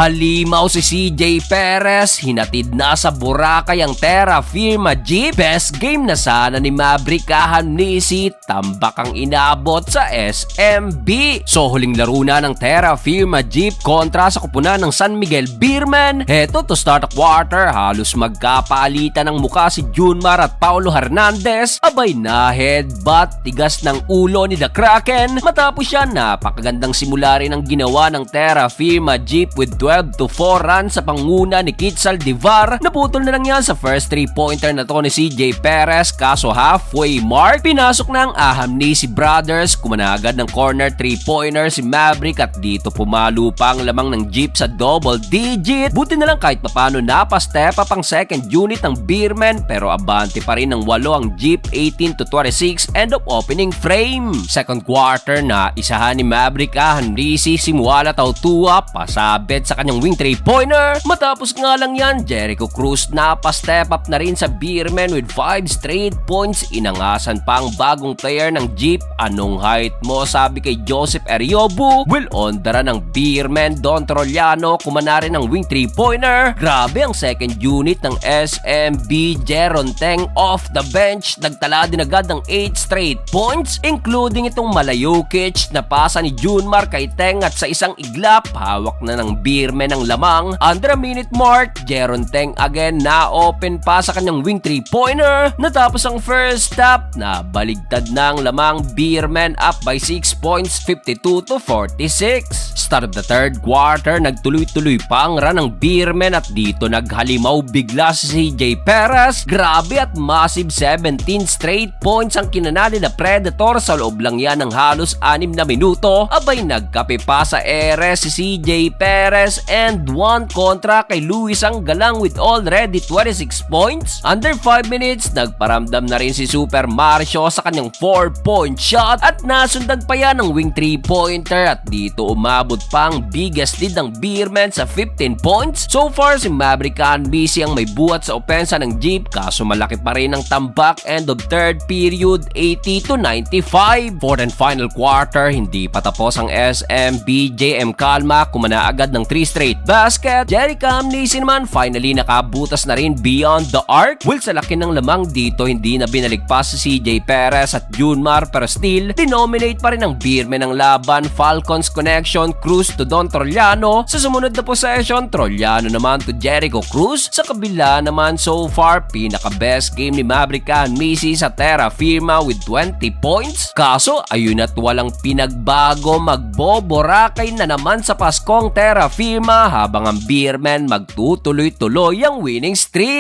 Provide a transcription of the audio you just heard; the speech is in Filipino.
Halimaw si CJ Perez, hinatid na sa Boracay ang Terra Firma Jeep. Best game na sana ni Maverick Hamnisi, tambak ang inabot sa SMB. So huling laro na ng Terra Firma Jeep kontra sa kupunan ng San Miguel Beermen. Heto to start a quarter, halos magkapalitan ng muka si Junmar at Paulo Hernandez. Abay na headbutt, tigas ng ulo ni The Kraken. Matapos siya, napakagandang simula rin ang ginawa ng Terra Firma Jeep with 12-4 runs sa panguna ni Quetzal Divar. Naputol na lang yan sa first 3-pointer na to ni CJ Perez, kaso halfway mark, pinasok na ang Hamnisi brothers. Kumana agad ng corner 3-pointer si Maverick at dito pumalo pa ang lamang ng Jeep sa double digit. Buti na lang kahit papano napastep up ang second unit ng Beermen, pero abante pa rin ng 8 ang Jeep, 18-26 end of opening frame. Second quarter na isahan ni Maverick Hamnisi si Muala Tautua, pasabit sa kanyang wing 3-pointer. Matapos nga lang yan, Jericho Cruz napastep up na rin sa Beermen with 5 straight points. Inangasan pa ang bagong player ng Jeep. Anong height mo? Sabi kay Joseph Eriobu. Will on the run ng Beermen, Don Trollano kumana rin ng wing 3-pointer. Grabe ang second unit ng SMB. Jeron Teng off the bench, nagtala din agad ng 8 straight points, including itong Malayukic na pasa ni Junmar kay Teng at sa isang iglap, hawak na ng Beermen ang lamang. Under a minute mark, Jeron Teng again na open pa sa kanyang wing 3-pointer. Natapos ang first stop, na baligtad na ang lamang Beermen up by 6 points, 52-46. Start of the third quarter, nagtuloy-tuloy pa ang run ng Beermen at dito naghalimaw bigla si CJ Perez. Grabe at massive 17 straight points ang kinanali na Predator sa loob lang yan ng halos 6 na minuto. Abay nagkape pa sa ere si CJ Perez and 1 kontra kay Luis ang galang with already 26 points. Under 5 minutes, nagparamdam na rin si Super Marcio sa kanyang 4-point shot at nasundan pa yan ng wing 3-pointer at dito umabot pa ang biggest lead ng Beermen sa 15 points. So far, si Maverick Hamnisi ang may buhat sa opensa ng Jeep, kaso malaki pa rin ang tambak. End of third period, 80-95. Fourth and final quarter, hindi pa tapos ang SMB. JM Calma kumana agad ng 3 straight basket. Jericho Hamnisi naman finally nakabutas na rin beyond the arc. Well, sa laki ng lamang dito, hindi na binalik pa si CJ Perez at Junmar, pero still, dinominate pa rin ang Beermen ng laban. Falcons connection, Cruz to Don Trollano. Sa sumunod na possession, Trollano naman to Jericho Cruz. Sa kabila naman, so far, pinaka-best game ni Maverick Hamnisi sa Terra Firma with 20 points. Kaso, ayun at walang pinagbago, magboborakay na naman sa Paskong Terra Firma habang ang Beermen magtutuloy-tuloy ang winning streak.